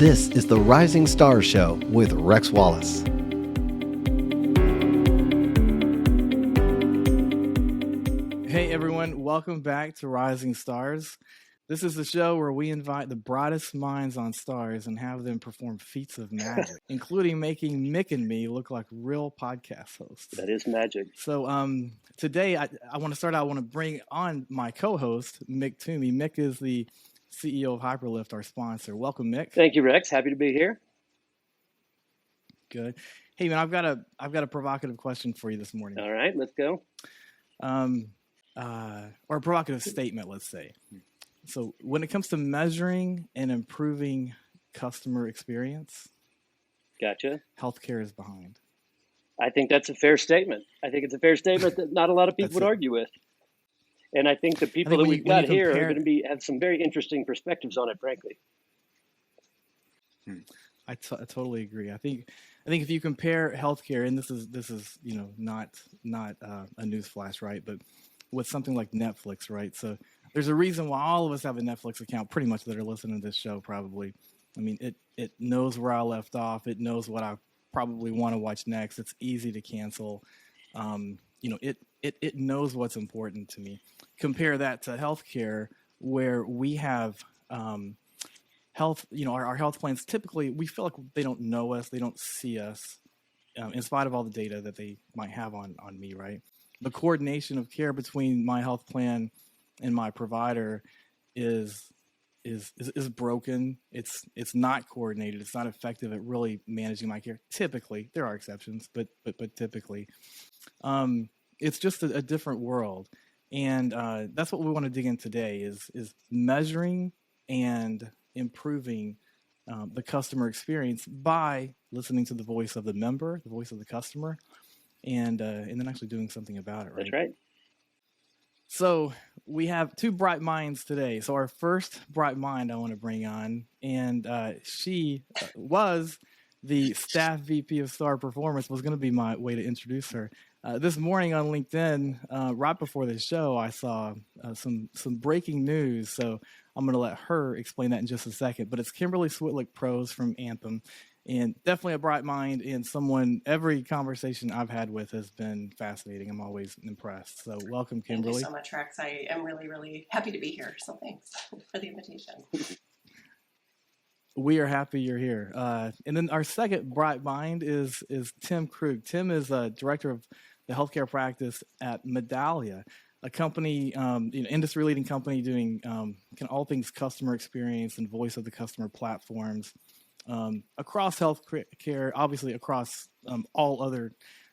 This is the Rising Stars Show with Rex Wallace. Hey everyone, welcome back to Rising Stars. This is the show where we invite the brightest minds on stars and have them perform feats of magic, including making Mick and me look like real podcast hosts. That is magic. So today I want to bring on my co-host, Mick Toomey. Mick is the CEO of Hyperlift, our sponsor. Welcome, Mick. Thank you, Rex. Happy to be here. Good. Hey man, I've got a provocative question for you this morning. All right, let's go. Or a provocative statement, let's say. So when it comes to measuring and improving customer experience, Gotcha. healthcare is behind. I think that's a fair statement. I think it's a fair statement that not a lot of people would argue with. And I think the people that we've got here are going to have some very interesting perspectives on it, frankly. I totally agree. I think if you compare healthcare, and this is not a news flash, right? But with something like Netflix, right? So there's a reason why all of us have a Netflix account, pretty much, that are listening to this show probably. I mean, it knows where I left off. It knows what I probably want to watch next. It's easy to cancel. It knows what's important to me. Compare that to healthcare, where we have health. Our health plans, typically we feel like they don't know us, they don't see us, in spite of all the data that they might have on me, right? The coordination of care between my health plan and my provider is broken. It's not coordinated. It's not effective at really managing my care. Typically, there are exceptions, but typically, it's just a different world. And that's what we want to dig in today is measuring and improving the customer experience by listening to the voice of the member, the voice of the customer, and then actually doing something about it. Right? That's right. So we have two bright minds today. So our first bright mind I want to bring on, and she was the staff VP of Star Performance, was going to be my way to introduce her. This morning on LinkedIn, right before the show, I saw some breaking news. So I'm going to let her explain that in just a second. But it's Kimberly Switlick-Prose from Anthem, and definitely a bright mind, and someone every conversation I've had with has been fascinating. I'm always impressed. So welcome, Kimberly. Thank you so much, Rex. I am really, really happy to be here. So thanks for the invitation. We are happy you're here. And then our second bright mind is Tim Krug. Tim is director of the healthcare practice at Medallia, a company, industry-leading company doing all things customer experience and voice of the customer platforms across healthcare, obviously across all other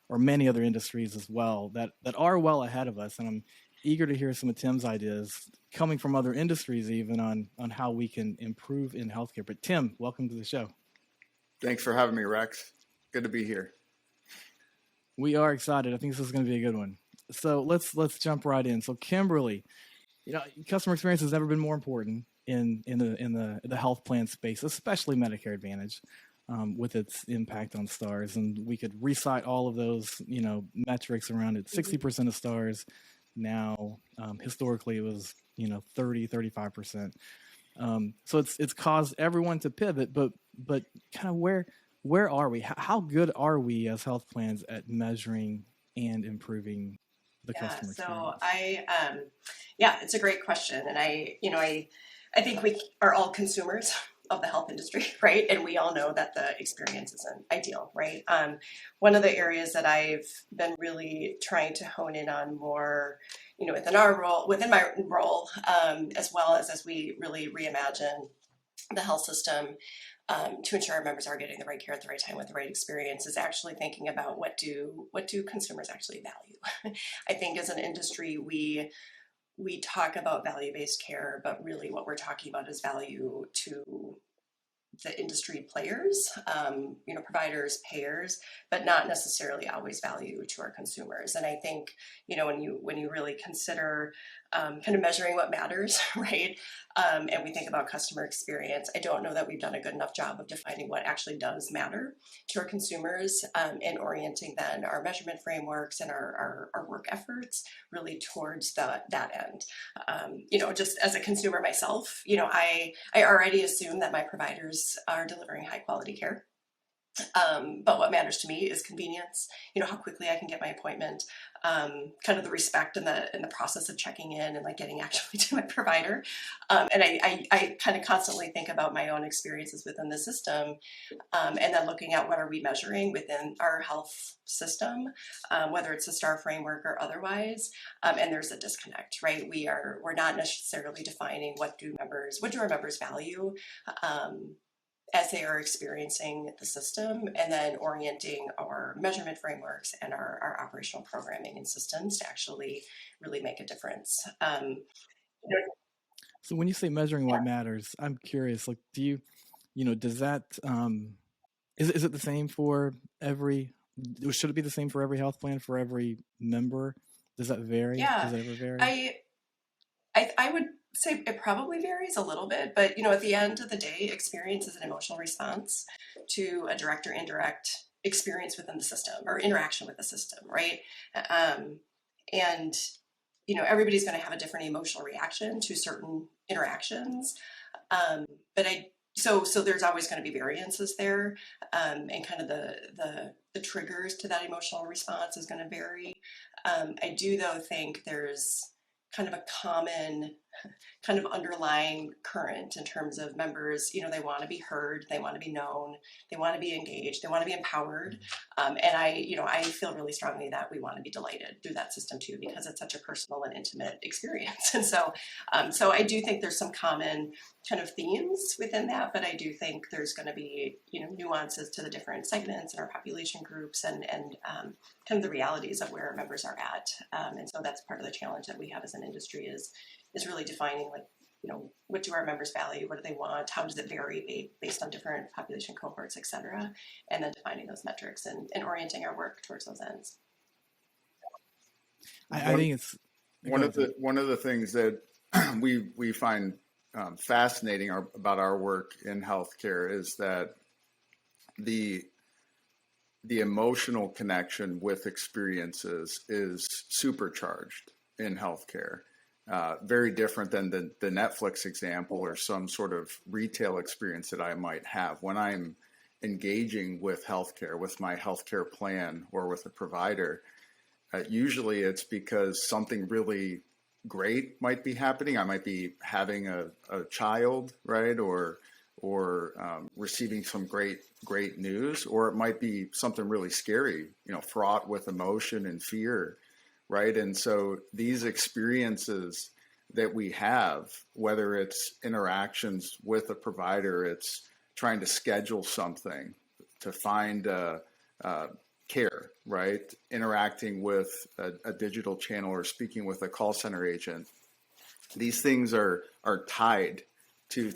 or many other industries as well that are well ahead of us. And I'm eager to hear some of Tim's ideas coming from other industries, even on how we can improve in healthcare. But Tim, welcome to the show. Thanks for having me, Rex. Good to be here. We are excited. I think this is going to be a good one. So let's jump right in. So Kimberly, customer experience has never been more important in the health plan space, especially Medicare Advantage, with its impact on stars. And we could recite all of those, metrics around it. 60% of stars now. Historically, it was 30-35%. So it's caused everyone to pivot. But kind of where are we? How good are we as health plans at measuring and improving the customer experience? So it's a great question. And I think we are all consumers of the health industry, right? And we all know that the experience isn't ideal, right? One of the areas that I've been really trying to hone in on more, within my role, as well as we really reimagine the health system to ensure our members are getting the right care at the right time with the right experience, is actually thinking about what do consumers actually value. I think as an industry, we talk about value-based care, but really what we're talking about is value to the industry players, providers, payers, but not necessarily always value to our consumers. And I think, when you really consider kind of measuring what matters, right? And we think about customer experience. I don't know that we've done a good enough job of defining what actually does matter to our consumers, and orienting then our measurement frameworks and our work efforts really towards that end. Just as a consumer myself, I already assume that my providers are delivering high quality care. But what matters to me is convenience, how quickly I can get my appointment, kind of the respect and the process of checking in and like getting actually to my provider. And I kind of constantly think about my own experiences within the system, and then looking at what are we measuring within our health system, whether it's a STAR framework or otherwise. And there's a disconnect, right? We're not necessarily defining what do our members value, as they are experiencing the system, and then orienting our measurement frameworks and our operational programming and systems to actually really make a difference. So when you say measuring what matters, I'm curious, like, do you, does that, is it the same for should it be the same for every health plan, for every member? Does that vary? Yeah. Does it ever vary? I would say it probably varies a little bit, but at the end of the day, experience is an emotional response to a direct or indirect experience within the system or interaction with the system, right? And everybody's going to have a different emotional reaction to certain interactions, so there's always going to be variances there, and kind of the triggers to that emotional response is going to vary. I do though think there's kind of a common kind of underlying current in terms of members, they want to be heard, they want to be known, they want to be engaged, they want to be empowered. And I feel really strongly that we want to be delighted through that system too, because it's such a personal and intimate experience. And so I do think there's some common kind of themes within that, but I do think there's going to be, nuances to the different segments in our population groups and kind of the realities of where our members are at. And so that's part of the challenge that we have as an industry is really defining, like, what do our members value? What do they want? How does it vary based on different population cohorts, et cetera? And then defining those metrics and orienting our work towards those ends. I think it's one of the things that we find fascinating about our work in healthcare is that the emotional connection with experiences is supercharged in healthcare. Very different than the Netflix example or some sort of retail experience that I might have when I'm engaging with healthcare, with my healthcare plan or with a provider. Usually it's because something really great might be happening. I might be having a child, right? Or receiving some great news, or it might be something really scary, fraught with emotion and fear. Right. And so these experiences that we have, whether it's interactions with a provider, it's trying to schedule something to find care, right? Interacting with a digital channel or speaking with a call center agent. These things are tied to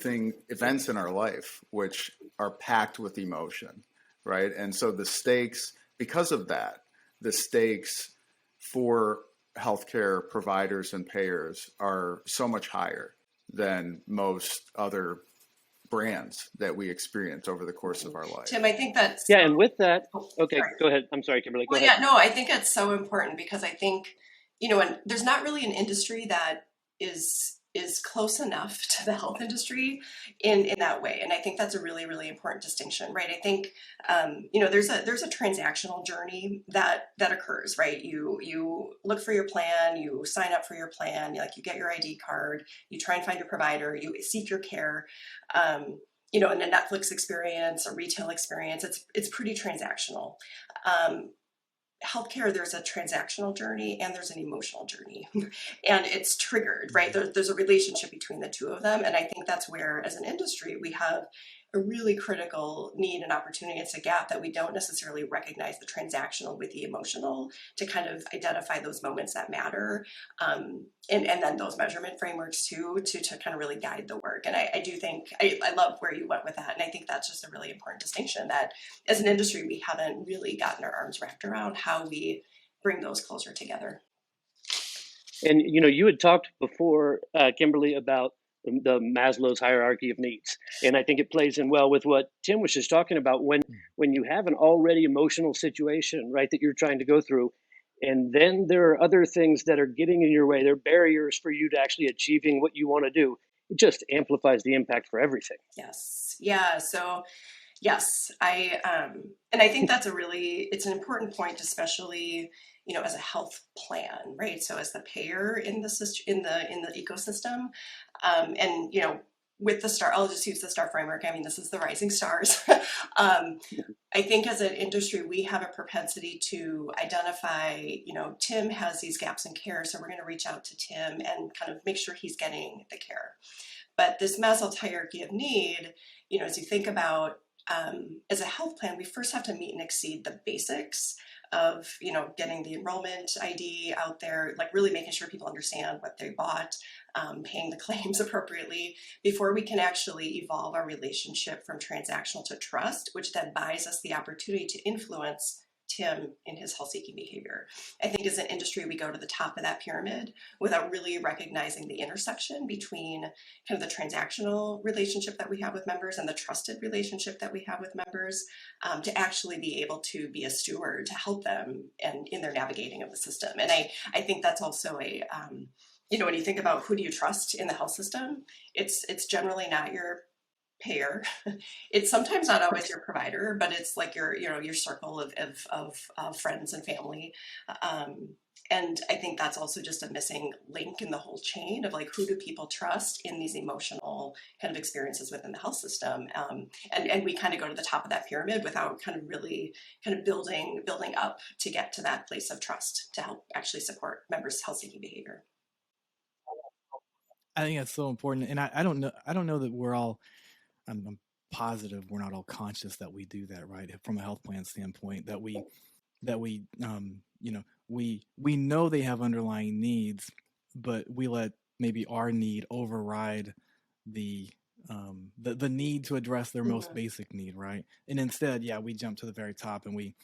events in our life, which are packed with emotion, right? And so the stakes, because of that, the stakes for healthcare providers and payers are so much higher than most other brands that we experience over the course of our life. Tim, I think that's... Yeah, and with that, okay, sorry. Go ahead. I'm sorry, Kimberly, go ahead. Yeah, no, I think it's so important because I think, and there's not really an industry that is close enough to the health industry in that way. And I think that's a really, really important distinction, right? I think, there's a transactional journey that occurs, right? You look for your plan, you sign up for your plan, you get your ID card, you try and find your provider, you seek your care. In a Netflix experience, a retail experience, it's pretty transactional. Healthcare, there's a transactional journey and there's an emotional journey, and it's triggered, right? There's a relationship between the two of them. And I think that's where, as an industry, we have a really critical need and opportunity. It's a gap that we don't necessarily recognize the transactional with the emotional to kind of identify those moments that matter. And then those measurement frameworks too, to kind of really guide the work. And I do think, I love where you went with that. And I think that's just a really important distinction that as an industry, we haven't really gotten our arms wrapped around how we bring those closer together. And you had talked before, Kimberly, about the Maslow's hierarchy of needs, and I think it plays in well with what Tim was just talking about. When you have an already emotional situation, right, that you're trying to go through, and then there are other things that are getting in your way, there are barriers for you to actually achieving what you want to do. It just amplifies the impact for everything. Yes. Yeah. So yes, and I think that's it's an important point, especially, as a health plan, right? So as the payer in the system, in the ecosystem, and, with the star, I'll just use the star framework. I mean, this is the rising stars. I think as an industry, we have a propensity to identify, Tim has these gaps in care, so we're going to reach out to Tim and kind of make sure he's getting the care. But this Maslow's hierarchy of need, as you think about, as a health plan, we first have to meet and exceed the basics of, getting the enrollment ID out there, like really making sure people understand what they bought, paying the claims appropriately before we can actually evolve our relationship from transactional to trust, which then buys us the opportunity to influence Tim in his health-seeking behavior. I think as an industry, we go to the top of that pyramid without really recognizing the intersection between kind of the transactional relationship that we have with members and the trusted relationship that we have with members, to actually be able to be a steward to help them and in their navigating of the system. And I think that's also when you think about who do you trust in the health system, it's generally not your payer. It's sometimes not always your provider, but it's like your circle of friends and family. And I think that's also just a missing link in the whole chain of like, who do people trust in these emotional kind of experiences within the health system? And we kind of go to the top of that pyramid without kind of really kind of building up to get to that place of trust to help actually support members' health-seeking behavior. I think that's so important. And I don't know that we're all, I'm positive we're not all conscious that we do that, right? From a health plan standpoint, that we we know they have underlying needs, but we let maybe our need override the need to address their most basic need, right? And instead, we jump to the very top and we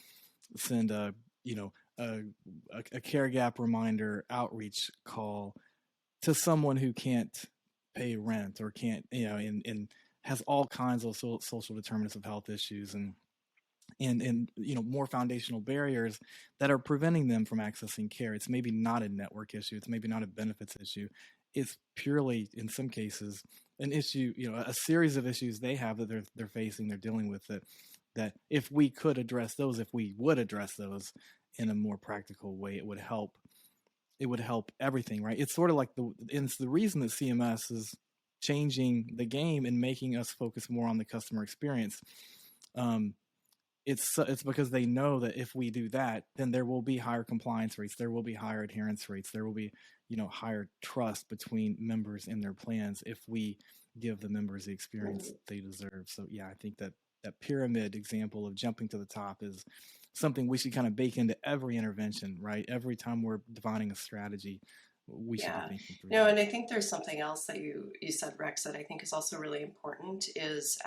send a care gap reminder outreach call to someone who can't pay rent or can't, and has all kinds of social determinants of health issues and more foundational barriers that are preventing them from accessing care. It's maybe not a network issue. It's maybe not a benefits issue. It's purely, in some cases, an issue, a series of issues they have that they're facing, they're dealing with, that if we would address those in a more practical way, it would help everything, right? It's sort of like it's the reason that CMS is changing the game and making us focus more on the customer experience. It's because they know that if we do that, then there will be higher compliance rates, there will be higher adherence rates, there will be higher trust between members in their plans if we give the members the experience they deserve. So I think that pyramid example of jumping to the top is something we should kind of bake into every intervention, right? Every time we're defining a strategy, we should be thinking through that. And I think there's something else that you said, Rex, that I think is also really important is,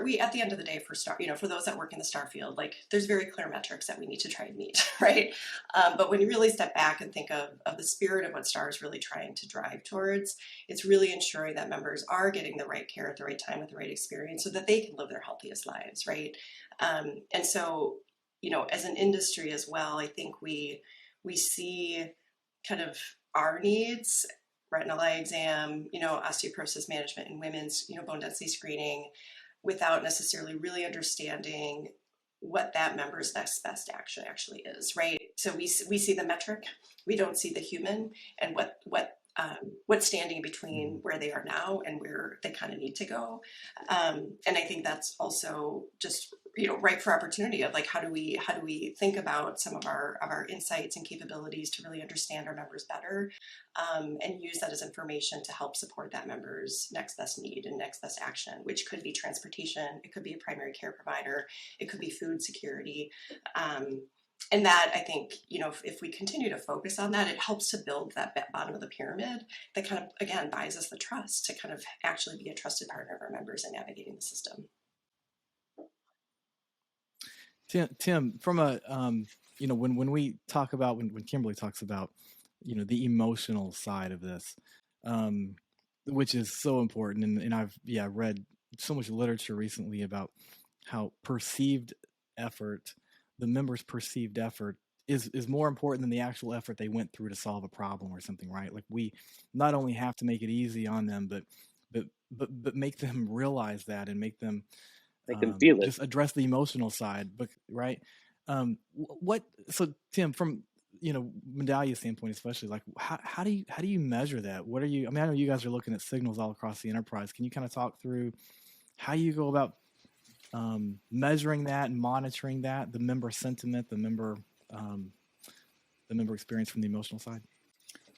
we at the end of the day for those that work in the STAR field, like there's very clear metrics that we need to try and meet, right? But when you really step back and think of the spirit of what STAR is really trying to drive towards, it's really ensuring that members are getting the right care at the right time with the right experience so that they can live their healthiest lives, right? And so, as an industry as well, I think we see kind of our needs, retinal eye exam, osteoporosis management in women's, bone density screening, without necessarily really understanding what that member's next best action actually is, right? So we see the metric, we don't see the human and what's standing between where they are now and where they kind of need to go. And I think that's also just ripe for opportunity of like how do we think about some of our insights and capabilities to really understand our members better, and use that as information to help support that member's next best need and next best action, which could be transportation, it could be a primary care provider, it could be food security. And that, I think, if we continue to focus on that, it helps to build that bottom of the pyramid that kind of, again, buys us the trust to kind of actually be a trusted partner of our members in navigating the system. Tim, from a, when we talk about, when Kimberly talks about, the emotional side of this, um, which is so important. And I've read so much literature recently about how perceived effort, the members' perceived effort, is more important than the actual effort they went through to solve a problem or something, right? Like we not only have to make it easy on them, but make them realize that and make them Make them feel it. just address the emotional side, but right. What so Tim, from medallion standpoint, especially, like how do you measure that? What are you? I mean, I know you guys are looking at signals all across the enterprise. Can you kind of talk through how you go about measuring that and monitoring that, the member sentiment, the member experience from the emotional side?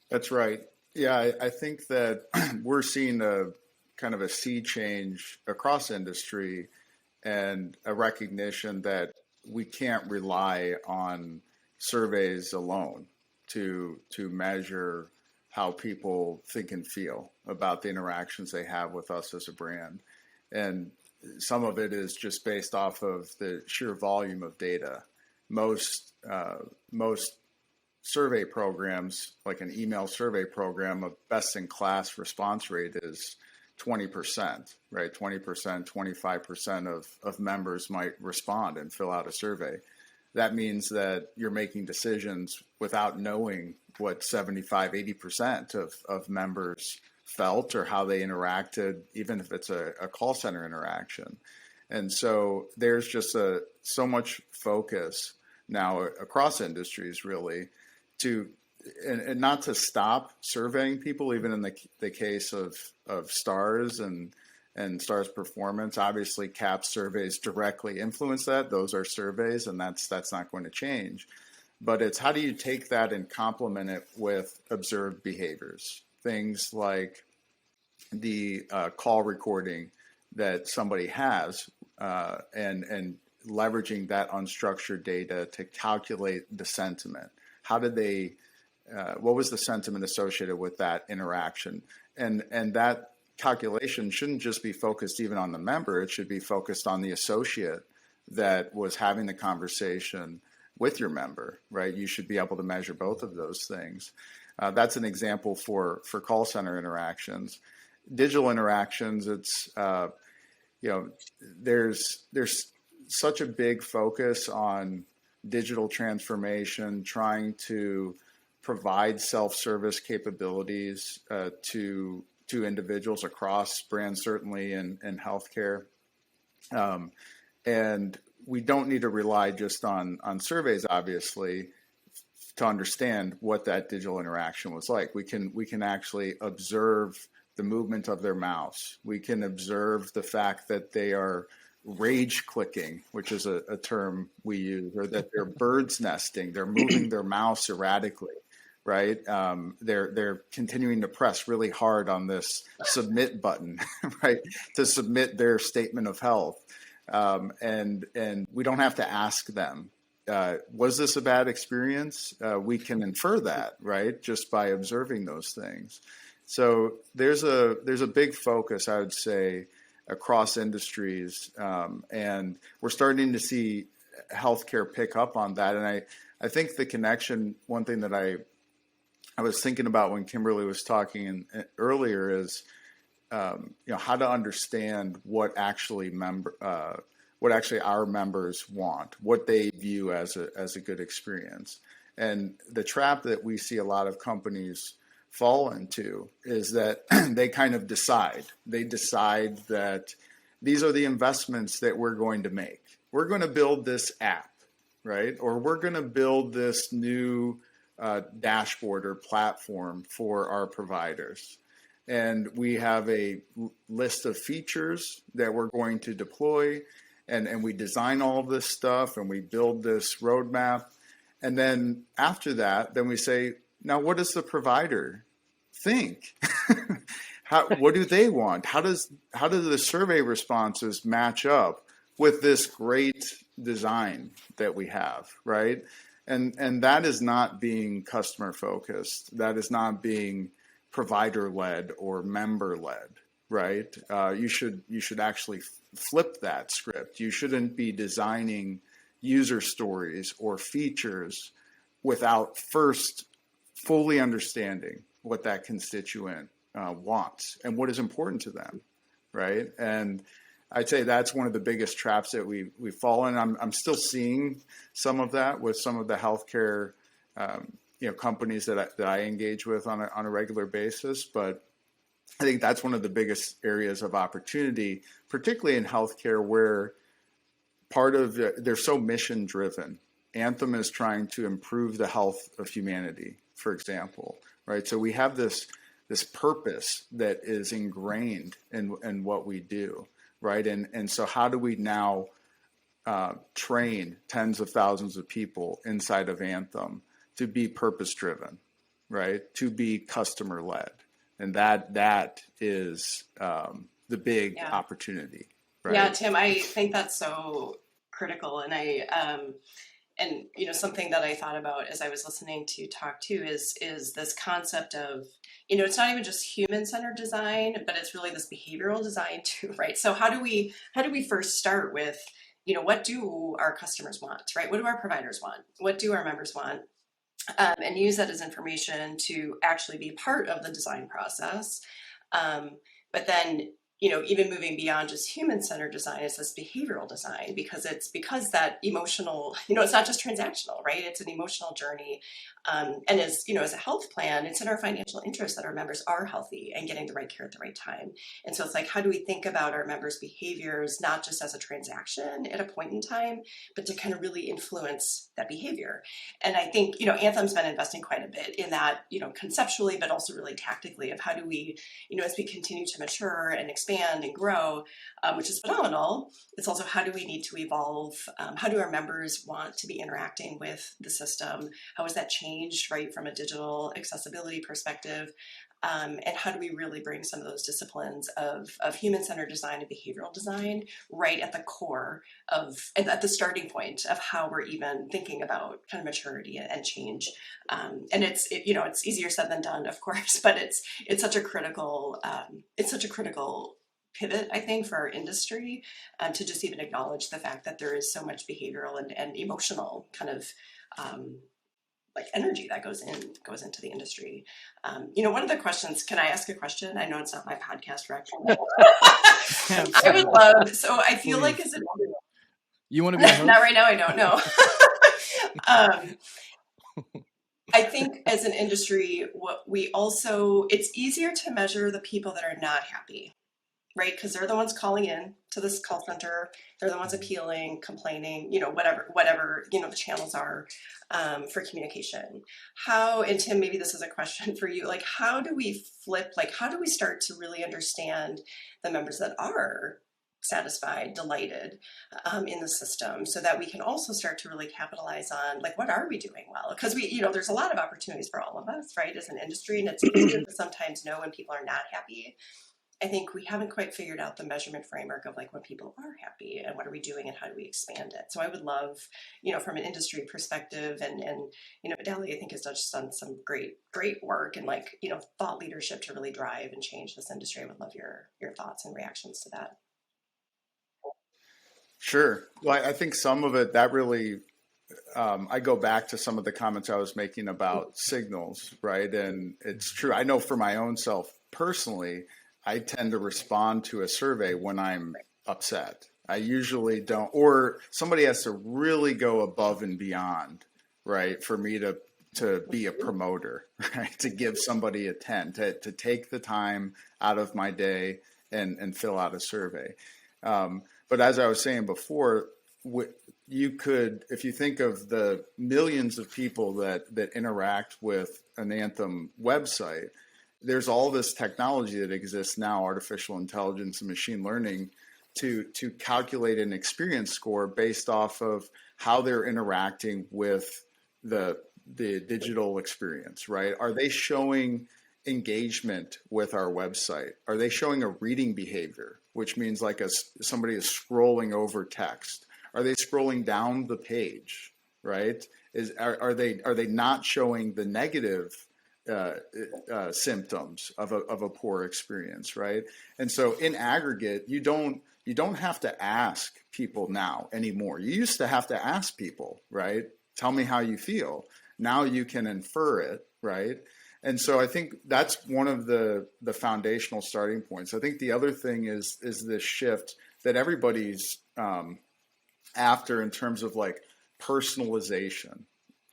That's right. Yeah, I think that we're seeing a kind of a sea change across industry and a recognition that we can't rely on surveys alone to measure how people think and feel about the interactions they have with us as a brand. And some of it is just based off of the sheer volume of data. Most survey programs, like an email survey program, a best-in-class response rate is 20%, right? 20%, 25% of members might respond and fill out a survey. That means that you're making decisions without knowing what 75, 80% of members felt or how they interacted, even if it's a call center interaction. And so there's just so much focus now across industries, really, to and not to stop surveying people, even in the case of stars and stars performance. Obviously, CAP surveys directly influence that. Those are surveys, and that's not going to change. But it's how do you take that and complement it with observed behaviors? Things like the call recording that somebody has and leveraging that unstructured data to calculate the sentiment. How did they, what was the sentiment associated with that interaction? And that calculation shouldn't just be focused even on the member, it should be focused on the associate that was having the conversation with your member, right? You should be able to measure both of those things. That's an example for call center interactions. Digital interactions, it's, there's such a big focus on digital transformation, trying to provide self-service capabilities to individuals across brands, certainly in healthcare. And we don't need to rely just on surveys, obviously, to understand what that digital interaction was like. We can actually observe the movement of their mouse. We can observe the fact that they are rage clicking, which is a term we use, or that they're bird's nesting. They're moving their mouse erratically, right? They're continuing to press really hard on this submit button, right, to submit their statement of health. And we don't have to ask them, was this a bad experience? We can infer that, right, just by observing those things. So there's a big focus, I would say, across industries, and we're starting to see healthcare pick up on that. And I think the connection, one thing that I was thinking about when Kimberly was talking earlier is, how to understand what actually our members want, what they view as a good experience. And the trap that we see a lot of companies fall into is that they kind of decide. They decide that these are the investments that we're going to make. We're going to build this app, right? Or we're going to build this new dashboard or platform for our providers. And we have a list of features that we're going to deploy, and we design all of this stuff and we build this roadmap. And then after that, then we say, now what does the provider think? What do they want? How do the survey responses match up with this great design that we have, right? And that is not being customer focused. That is not being provider led or member led, right? You should actually flip that script. You shouldn't be designing user stories or features without first fully understanding what that constituent wants and what is important to them, right? And I'd say that's one of the biggest traps that we fall in. I'm still seeing some of that with some of the healthcare companies that I engage with on a regular basis, but I think that's one of the biggest areas of opportunity, particularly in healthcare, where they're so mission driven. Anthem is trying to improve the health of humanity, for example, right? So we have this purpose that is ingrained in what we do, right? And so how do we now train tens of thousands of people inside of Anthem to be purpose driven, right? To be customer led, and that is the big opportunity, right? Yeah, Tim, I think that's so critical, and something that I thought about as I was listening to you talk too is this concept of, it's not even just human-centered design, but it's really this behavioral design too, right? So how do we first start with, what do our customers want, right? What do our providers want? What do our members want? And use that as information to actually be part of the design process. But then, even moving beyond just human-centered design is this behavioral design, because that emotional, it's not just transactional, right? It's an emotional journey. And as a health plan, it's in our financial interest that our members are healthy and getting the right care at the right time. And so it's like, how do we think about our members' behaviors, not just as a transaction at a point in time, but to kind of really influence that behavior? And I think, Anthem's been investing quite a bit in that, conceptually, but also really tactically, of how do we, as we continue to mature and expand and grow, which is phenomenal. It's also, how do we need to evolve? How do our members want to be interacting with the system? How has that changed, right, from a digital accessibility perspective? And how do we really bring some of those disciplines of human-centered design and behavioral design right at the core and at the starting point of how we're even thinking about kind of maturity and change? And it's easier said than done, of course, but it's such a critical pivot, I think, for our industry, to just even acknowledge the fact that there is so much behavioral and emotional kind of energy that goes into the industry. One of the questions, can I ask a question? I know it's not my podcast, Rex. I would love, so I feel like, is it, you want to be a host? Not right now, I don't know. I think as an industry, it's easier to measure the people that are not happy, right? Because they're the ones calling in to this call center. They're the ones appealing, complaining, whatever, the channels are for communication. And Tim, maybe this is a question for you, how do we how do we start to really understand the members that are satisfied, delighted in the system, so that we can also start to really capitalize on, what are we doing well? Because there's a lot of opportunities for all of us, right, as an industry, and it's easier to sometimes know when people are not happy. I think we haven't quite figured out the measurement framework of when people are happy, and what are we doing and how do we expand it? So I would love, from an industry perspective, and Medallia, I think, has done some great work and thought leadership to really drive and change this industry. I would love your thoughts and reactions to that. Sure. Well, I think some of it that really, I go back to some of the comments I was making about signals, right? And it's true. I know for my own self personally, I tend to respond to a survey when I'm upset. I usually don't, or somebody has to really go above and beyond, right, for me to be a promoter, right, to give somebody a 10, to take the time out of my day and fill out a survey. But as I was saying before, you could, if you think of the millions of people that interact with an Anthem website, there's all this technology that exists now, artificial intelligence and machine learning, to calculate an experience score based off of how they're interacting with the digital experience, right? Are they showing engagement with our website? Are they showing a reading behavior, which means somebody is scrolling over text? Are they scrolling down the page, right? Are they not showing the negative symptoms of a poor experience, right? And so in aggregate, you don't have to ask people now anymore. You used to have to ask people, right? Tell me how you feel. Now you can infer it, right? And so I think that's one of the foundational starting points. I think the other thing is this shift that everybody's after in terms of like personalization.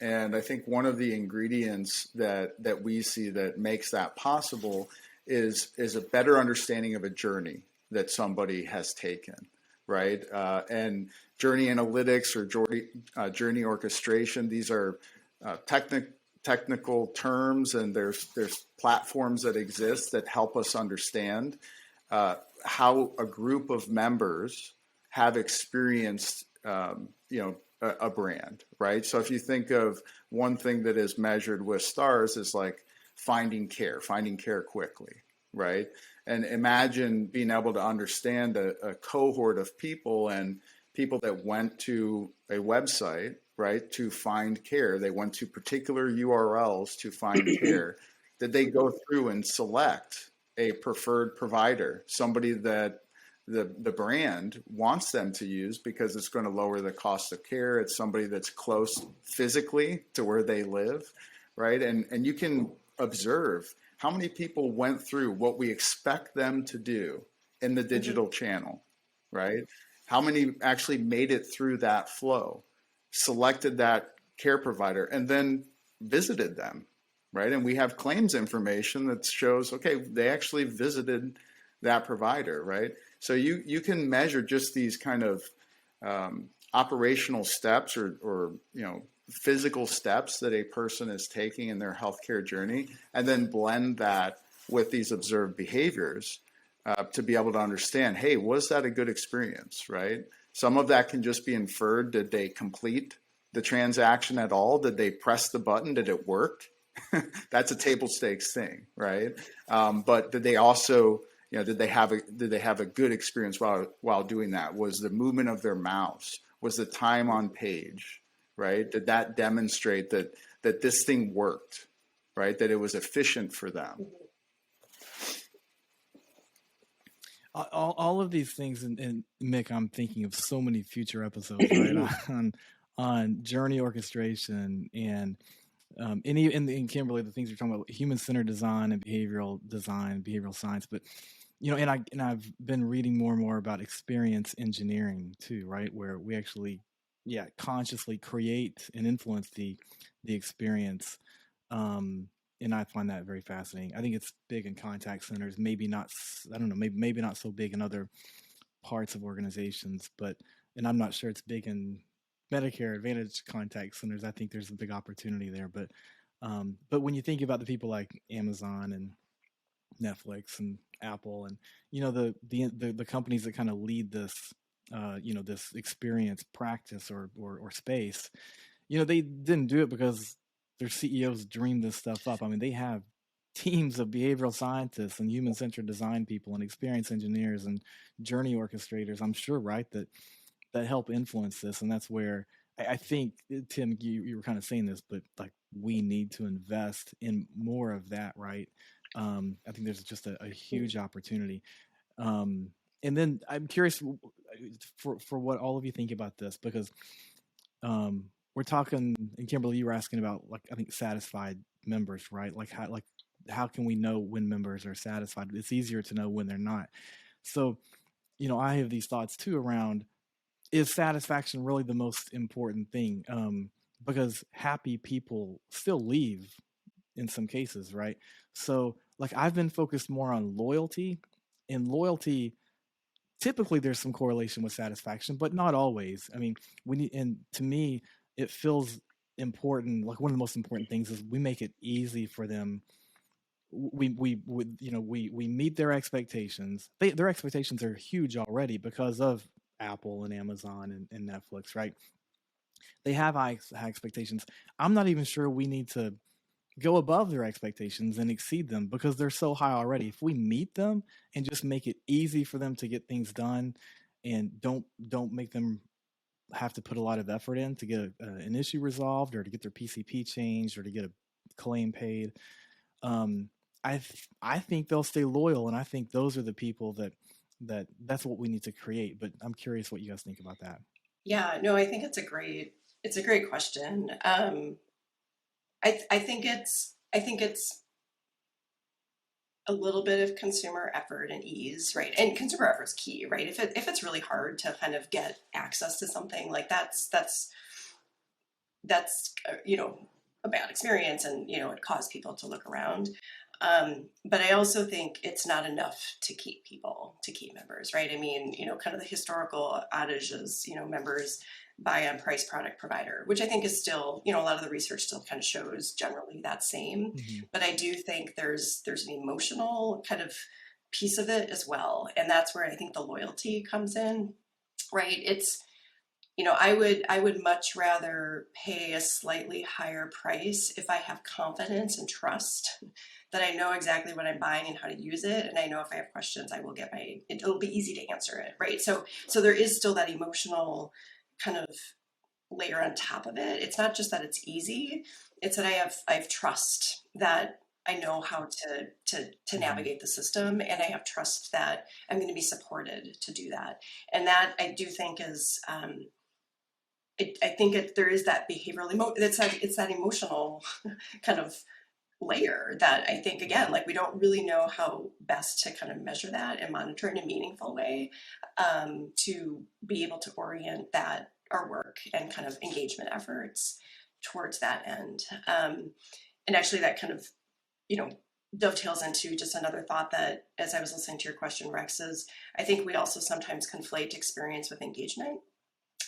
And I think one of the ingredients that we see that makes that possible is a better understanding of a journey that somebody has taken, right? And journey analytics or journey orchestration, these are technical terms, and there's platforms that exist that help us understand how a group of members have experienced, a brand, right? So if you think of one thing that is measured with stars is like finding care quickly, right? And imagine being able to understand a cohort of people and people that went to a website, right, to find care. They went to particular URLs to find care. Did they go through and select a preferred provider, somebody that the brand wants them to use because it's going to lower the cost of care? It's somebody that's close physically to where they live, right? And you can observe how many people went through what we expect them to do in the digital channel, right? How many actually made it through that flow, selected that care provider, and then visited them, right? And we have claims information that shows, okay, they actually visited that provider, right? So you can measure just these kind of operational steps or physical steps that a person is taking in their healthcare journey, and then blend that with these observed behaviors to be able to understand, hey, was that a good experience, right? Some of that can just be inferred. Did they complete the transaction at all? Did they press the button? Did it work? That's a table stakes thing, right? But did they also, did they have a good experience while doing that? Was the movement of their mouse? Was the time on page, right? Did that demonstrate that this thing worked, right? That it was efficient for them? All of these things, and Mick, I'm thinking of so many future episodes, right, on journey orchestration and in Kimberly, the things you're talking about, human-centered design and behavioral design, behavioral science. But and I've been reading more and more about experience engineering too, right, where we actually, consciously create and influence the experience. And I find that very fascinating. I think it's big in contact centers, maybe not, I don't know, maybe not so big in other parts of organizations, and I'm not sure it's big in Medicare Advantage contact centers. I think there's a big opportunity there. But when you think about the people like Amazon and Netflix and Apple and, the companies that kind of lead this, this experience practice or space, they didn't do it because their CEOs dreamed this stuff up. I mean, they have teams of behavioral scientists and human-centered design people and experience engineers and journey orchestrators, I'm sure, right, that help influence this. And that's where I think, Tim, you were kind of saying this, but like we need to invest in more of that, right? I think there's just a huge opportunity. And then I'm curious for what all of you think about this, because we're talking, and Kimberly, you were asking about, like, I think satisfied members, right? Like how can we know when members are satisfied? It's easier to know when they're not. So, I have these thoughts too around, is satisfaction really the most important thing? Because happy people still leave in some cases, right? So, like, I've been focused more on loyalty, and loyalty, typically there's some correlation with satisfaction, but not always. I mean, and to me, it feels important. Like, one of the most important things is we make it easy for them. We meet their expectations. Their expectations are huge already because of Apple and Amazon and Netflix, right? They have high expectations. I'm not even sure we need to go above their expectations and exceed them because they're so high already. If we meet them and just make it easy for them to get things done, and don't make them have to put a lot of effort in to get an issue resolved or to get their PCP changed or to get a claim paid, I think they'll stay loyal, and I think those are the people that's what we need to create. But I'm curious what you guys think about that. Yeah, no, I think it's a great question. I think I think it's a little bit of consumer effort and ease, right? And consumer effort is key, right? If it's really hard to kind of get access to something, like that's a bad experience, and it caused people to look around. But I also think it's not enough to keep members, right? I mean, kind of the historical adage is, members buy on price, product, provider, which I think is still, a lot of the research still kind of shows generally that same. Mhm. But I do think there's an emotional kind of piece of it as well, and that's where I think the loyalty comes in, right? It's I would much rather pay a slightly higher price if I have confidence and trust that I know exactly what I'm buying and how to use it. And I know if I have questions, I will it'll be easy to answer it. Right. So there is still that emotional kind of layer on top of it. It's not just that it's easy. It's that I have trust that I know how to navigate the system, and I have trust that I'm going to be supported to do that. And that I do think is, there is that behavioral it's that emotional kind of layer that I think, again, like, we don't really know how best to kind of measure that and monitor it in a meaningful way, to be able to orient our work and kind of engagement efforts towards that end. And actually that kind of, dovetails into just another thought that, as I was listening to your question, Rex, is I think we also sometimes conflate experience with engagement.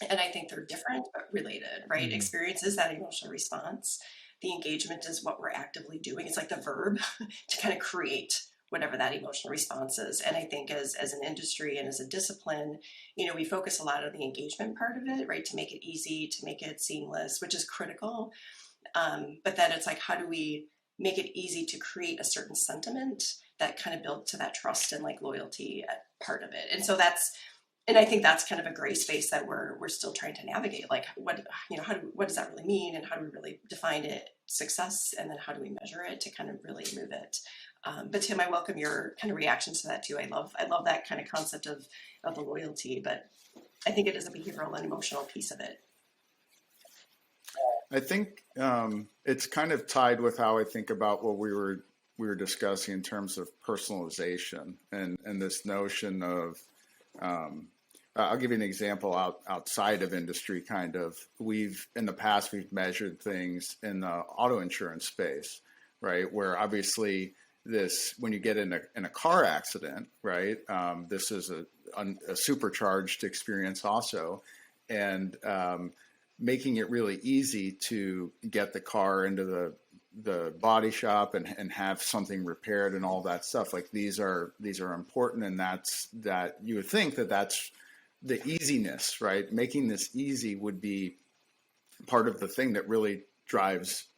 And I think they're different but related, right? Mhm. Experience is that emotional response. The engagement is what we're actively doing. It's like the verb to kind of create whatever that emotional response is. And I think as an industry and as a discipline, we focus a lot on the engagement part of it, right? To make it easy, to make it seamless, which is critical. But then it's like, how do we make it easy to create a certain sentiment that kind of builds to that trust and like loyalty part of it? And I think that's kind of a gray space that we're still trying to navigate. Like, what does that really mean, and how do we really define it, success, and then how do we measure it to kind of really move it? But Tim, I welcome your kind of reactions to that too. I love that kind of concept of the loyalty, but I think it is a behavioral and emotional piece of it. I think it's kind of tied with how I think about what we were discussing in terms of personalization and this notion of I'll give you an example outside of industry. Kind of, in the past we've measured things in the auto insurance space, right? Where obviously when you get in a car accident, right? This is a supercharged experience also, and making it really easy to get the car into the body shop and have something repaired and all that stuff. Like these are important, and that you would think that's the easiness, right? Making this easy would be part of the thing that really drives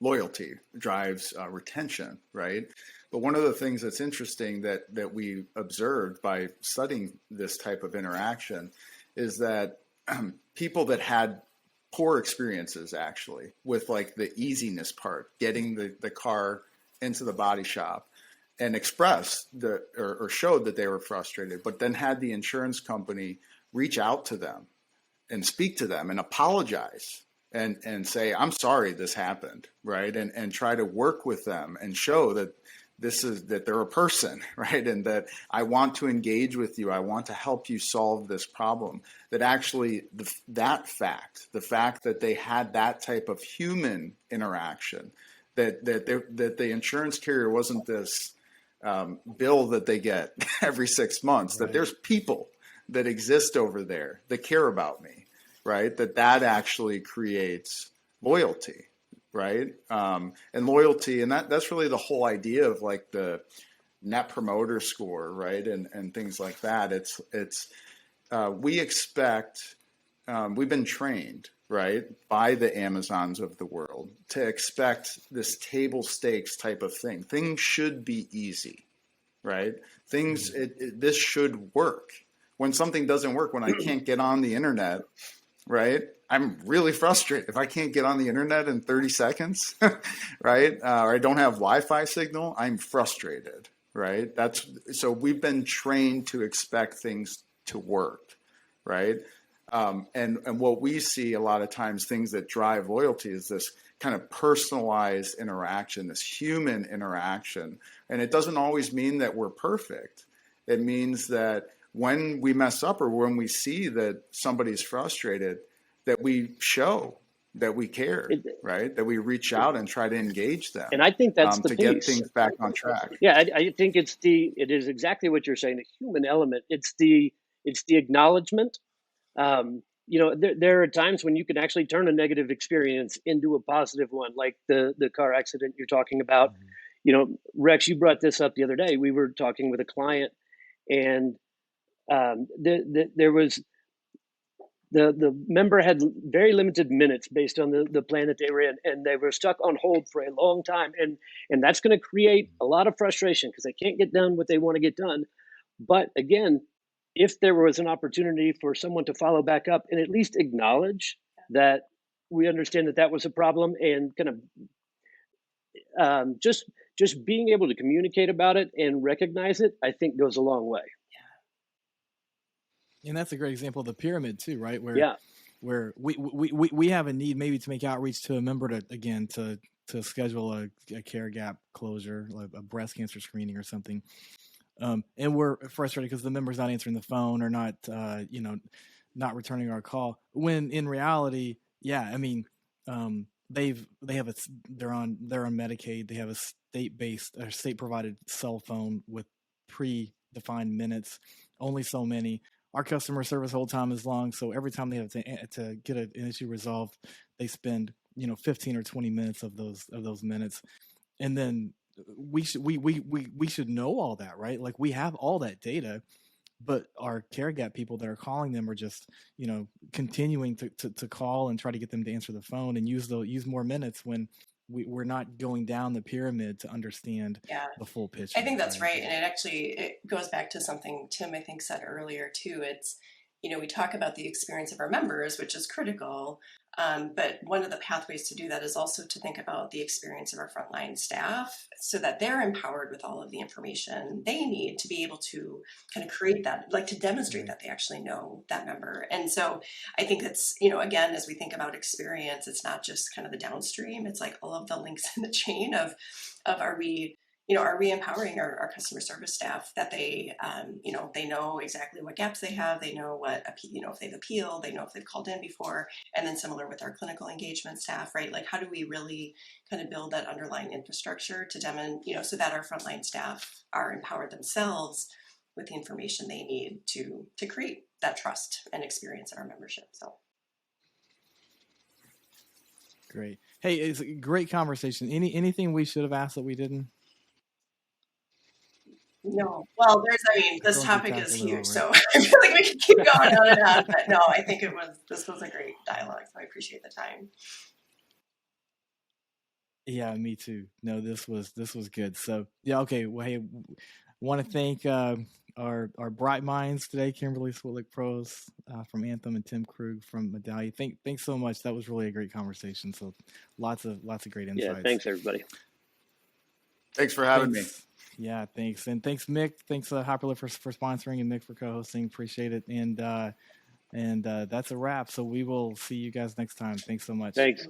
loyalty, drives retention, right? But one of the things that's interesting that we observed by studying this type of interaction is that people that had poor experiences actually with like the easiness part, getting the car into the body shop, and expressed or showed that they were frustrated, but then had the insurance company reach out to them and speak to them and apologize and say, I'm sorry this happened, right? And try to work with them and show that that they're a person, right? And that I want to engage with you. I want to help you solve this problem. That actually the fact that they had that type of human interaction, that the insurance carrier wasn't this bill that they get every 6 months, right. That there's people that exist over there that care about me, right? That actually creates loyalty, right? And loyalty, and that's really the whole idea of like the net promoter score, right? And things like that. We expect, we've been trained, right, by the Amazons of the world to expect this table stakes type of thing. Things should be easy, right? This should work. When something doesn't work, when I can't get on the internet, right, I'm really frustrated. If I can't get on the internet in 30 seconds, right, or I don't have Wi-Fi signal, I'm frustrated, right? So we've been trained to expect things to work, right? And what we see a lot of times, things that drive loyalty is this kind of personalized interaction, this human interaction. And it doesn't always mean that we're perfect. It means that when we mess up or when we see that somebody's frustrated, that we show that we care, right? That we reach out and try to engage them. And I think that's the to piece. get things back on track. Yeah, I think it is exactly what you're saying, the human element. It's the acknowledgement. There are times when you can actually turn a negative experience into a positive one, like the car accident you're talking about. Rex, you brought this up the other day. We were talking with a client, and there was the member had very limited minutes based on the plan that they were in, and they were stuck on hold for a long time, and that's going to create a lot of frustration because they can't get done what they want to get done. But again, if there was an opportunity for someone to follow back up and at least acknowledge that we understand that was a problem, and kind of just being able to communicate about it and recognize it, I think goes a long way. And that's a great example of the pyramid too, right? Where we have a need maybe to make outreach to a member to schedule a care gap closure, like a breast cancer screening or something. And we're frustrated because the member's not answering the phone or not returning our call. When in reality, they're on Medicaid. They have a state-based or state-provided cell phone with pre-defined minutes, only so many. Our customer service hold time is long, so every time they have to get an issue resolved, they spend 15 or 20 minutes of those minutes, and then we should know all that, right? Like we have all that data, but our care gap people that are calling them are just continuing to call and try to get them to answer the phone and use more minutes when we're not going down the pyramid to understand the full picture. I think that's right. And it goes back to something Tim, I think, said earlier too. It's, we talk about the experience of our members, which is critical. But one of the pathways to do that is also to think about the experience of our frontline staff so that they're empowered with all of the information they need to be able to kind of create that, like to demonstrate that they actually know that member. And so I think that's, again, as we think about experience, it's not just kind of the downstream, it's like all of the links in the chain of are we empowering our customer service staff that they know exactly what gaps they have, they know what, if they've appealed, they know if they've called in before, and then similar with our clinical engagement staff, right? Like how do we really kind of build that underlying infrastructure to so that our frontline staff are empowered themselves with the information they need to create that trust and experience in our membership. So. Great. Hey, it's a great conversation. Anything we should have asked that we didn't? No. Well, this topic is huge, so I feel like we could keep going on and on. But no, I think this was a great dialogue, so I appreciate the time. Yeah, me too. No, this was good. So yeah, okay. Well, hey, want to thank our bright minds today, Kimberly Switlick-Prose from Anthem and Tim Krug from Medallia. Thanks so much. That was really a great conversation. So lots of great insights. Yeah, thanks everybody. Thanks for having me. Yeah, thanks. And thanks, Mick. Thanks, Hyperlift for sponsoring and Mick for co-hosting. Appreciate it. And that's a wrap. So we will see you guys next time. Thanks so much. Thanks.